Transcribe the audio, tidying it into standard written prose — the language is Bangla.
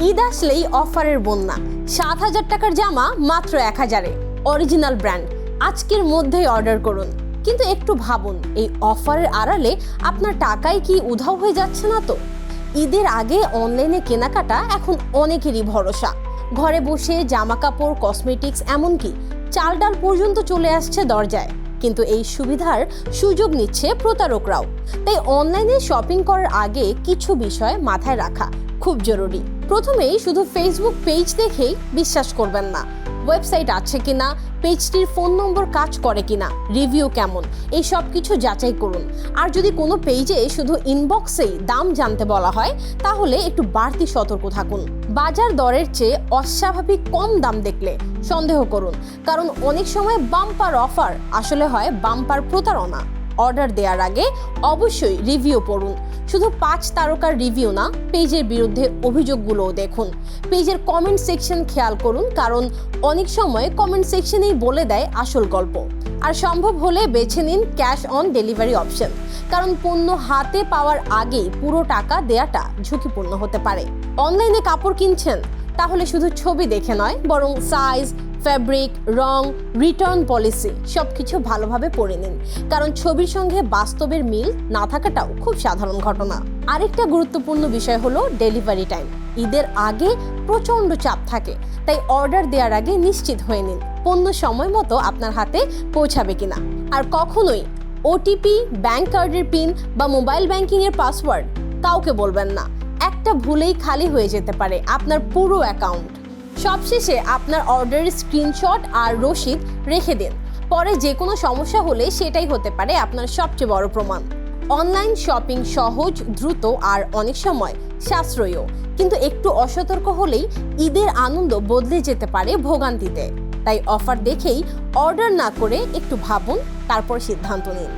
ঈদ আসলেই অফারের বন্যা। ৭,০০০ টাকার জামা মাত্র ১,০০০-এ, অরিজিনাল ব্র্যান্ড। আজকের মধ্যেই অর্ডার করুন। কিন্তু একটু ভাবুন, এই অফারের আড়ালে আপনার টাকাই কি উধাও হয়ে যাচ্ছে না তো? ঈদের আগে অনলাইনে কেনাকাটা এখন অনেকেরই ভরসা। ঘরে বসে জামা কাপড়, কসমেটিক্স, এমনকি চাল ডাল পর্যন্ত চলে আসছে দরজায়। কিন্তু এই সুবিধার সুযোগ নিচ্ছে প্রতারকরাও। তাই অনলাইনে শপিং করার আগে কিছু বিষয় মাথায় রাখা খুব জরুরি। প্রথমেই শুধু ফেসবুক পেজ দেখেই বিশ্বাস করবেন না। ওয়েবসাইট আছে কিনা, পেজটির ফোন নম্বর কাজ করে কিনা, রিভিউ কেমন, এই সব কিছু যাচাই করুন। আর যদি কোনো পেজে শুধু ইনবক্সেই দাম জানতে বলা হয়, তাহলে একটু বাড়তি সতর্ক থাকুন। বাজার দরের চেয়ে অস্বাভাবিক কম দাম দেখলে সন্দেহ করুন, কারণ অনেক সময় বাম্পার অফার আসলে হয় বাম্পার প্রতারণা। অর্ডার দেওয়ার আগে অবশ্যই রিভিউ পড়ুন। শুধু ৫ তারকার রিভিউ না, পেজের বিরুদ্ধে অভিযোগগুলোও দেখুন। পেজের কমেন্ট সেকশন খেয়াল করুন, কারণ অনেক সময় কমেন্ট সেকশনেই বলে দেয় আসল গল্প। আর সম্ভব হলে বেছে নিন ক্যাশ অন ডেলিভারি অপশন, কারণ পণ্য হাতে পাওয়ার আগেই পুরো টাকা দেয়াটা ঝুঁকিপূর্ণ হতে পারে। অনলাইনে কাপড় কিনছেন, তাহলে শুধু ছবি দেখে নয়, বরং সাইজ, ফ্যাব্রিক, রং, রিটার্ন পলিসি সবকিছু ভালোভাবে পড়ে নিন, কারণ ছবির সঙ্গে বাস্তবের মিল না থাকাটাও খুব সাধারণ ঘটনা। আরেকটা গুরুত্বপূর্ণ বিষয় হলো ডেলিভারি টাইম। ঈদের আগে প্রচণ্ড চাপ থাকে, তাই অর্ডার দেওয়ার আগে নিশ্চিত হয়ে নিন পণ্য সময় মতো আপনার হাতে পৌঁছাবে কিনা। আর কখনোই ওটিপি, ব্যাংক কার্ডের পিন বা মোবাইল ব্যাংকিংয়ের পাসওয়ার্ড কাউকে বলবেন না। একটা ভুলেই খালি হয়ে যেতে পারে আপনার পুরো অ্যাকাউন্ট। সবশেষে আপনার অর্ডারের স্ক্রিনশট আর রসিদ রেখে দিন। পরে যে কোনো সমস্যা হলে সেটাই হতে পারে আপনার সবচেয়ে বড় প্রমাণ। অনলাইন শপিং সহজ, দ্রুত আর অনেক সময় সাশ্রয়ীও, কিন্তু একটু অসতর্ক হলেই ঈদের আনন্দ বদলে যেতে পারে ভোগান্তিতে। তাই অফার দেখেই অর্ডার না করে একটু ভাবুন, তারপর সিদ্ধান্ত নিন।